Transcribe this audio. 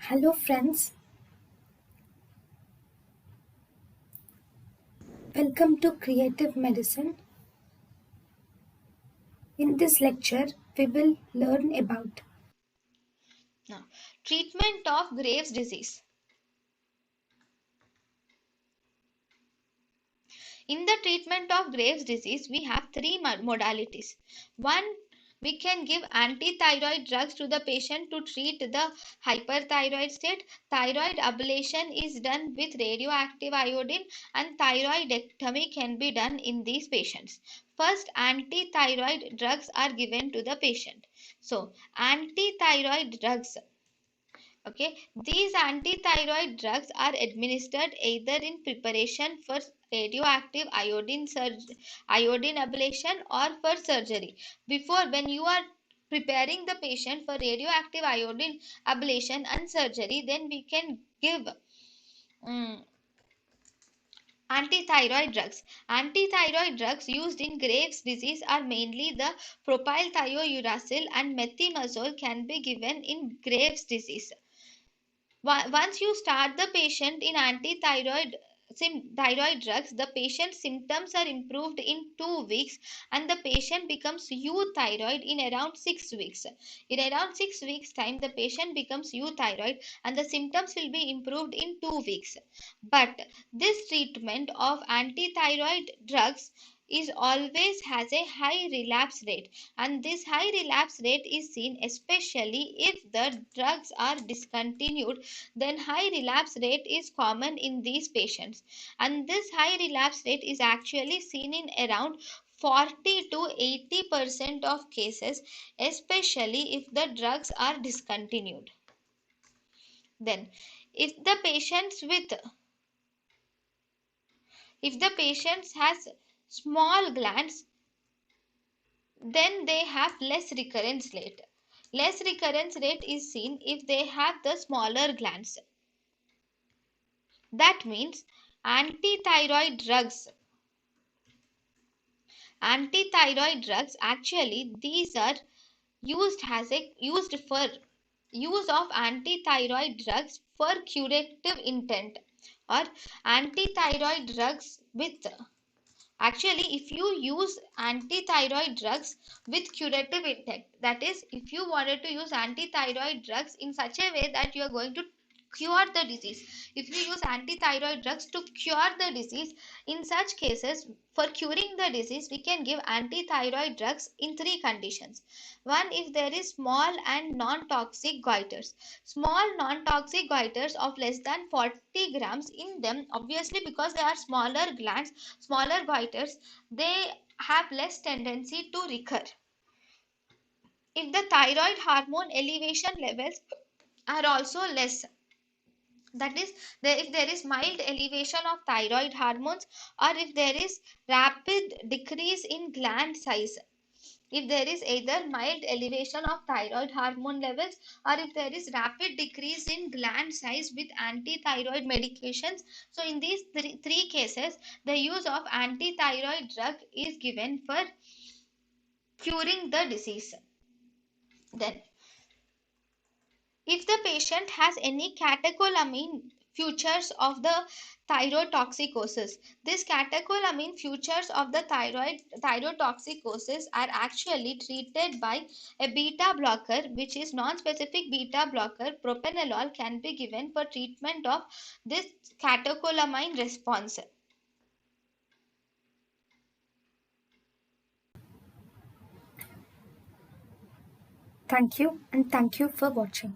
Hello, friends. Welcome to Creative Medicine. In this lecture, we will learn about Now, treatment of Graves' disease. In the treatment of Graves' disease, we have three modalities. One, we can give anti-thyroid drugs to the patient to treat the hyperthyroid state. Thyroid ablation is done with radioactive iodine, and thyroidectomy can be done in these patients. First, anti-thyroid drugs are given to the patient. So, anti-thyroid drugs. Okay, these anti-thyroid drugs are administered either in preparation for radioactive iodine ablation or for surgery. Before, when you are preparing the patient for radioactive iodine ablation and surgery, then we can give um, anti-thyroid drugs. Anti-thyroid drugs used in Graves' disease are mainly the propylthiouracil and methimazole can be given in Graves' disease. Once you start the patient in anti-thyroid thyroid drugs, the patient's symptoms are improved in 2 weeks and the patient becomes euthyroid in around 6 weeks. In around 6 weeks time, the patient becomes euthyroid and the symptoms will be improved in 2 weeks. But this treatment of anti-thyroid drugs is always has a high relapse rate, and this high relapse rate is seen especially if the drugs are discontinued. Then high relapse rate is common in these patients, and this high relapse rate is actually seen in around 40 to 80% of cases, especially if the drugs are discontinued. Then if the patients has small glands, then they have less recurrence rate. Less recurrence rate is seen if they have the smaller glands. That means anti-thyroid drugs anti-thyroid drugs actually these are used for use of anti-thyroid drugs for curative intent, or anti-thyroid drugs with actually if you use anti-thyroid drugs with curative intent, that is if you wanted to use anti-thyroid drugs in such a way that you are going to cure the disease, if you use anti-thyroid drugs to cure the disease, in such cases for curing the disease we can give anti-thyroid drugs in three conditions. One, if there is small and non-toxic goiters. Small non-toxic goiters of less than 40 grams in them, obviously because they are smaller glands, smaller goiters, they have less tendency to recur. If the thyroid hormone elevation levels are also less, that is if there is mild elevation of thyroid hormones, or if there is rapid decrease in gland size, if there is either mild elevation of thyroid hormone levels or if there is rapid decrease in gland size with anti-thyroid medications, so in these three cases the use of anti-thyroid drug is given for curing the disease. Then if the patient has any catecholamine features of the thyrotoxicosis, these catecholamine features of the thyrotoxicosis are actually treated by a beta blocker, which is non-specific beta blocker. Propranolol can be given for treatment of this catecholamine response. thank you and thank you for watching.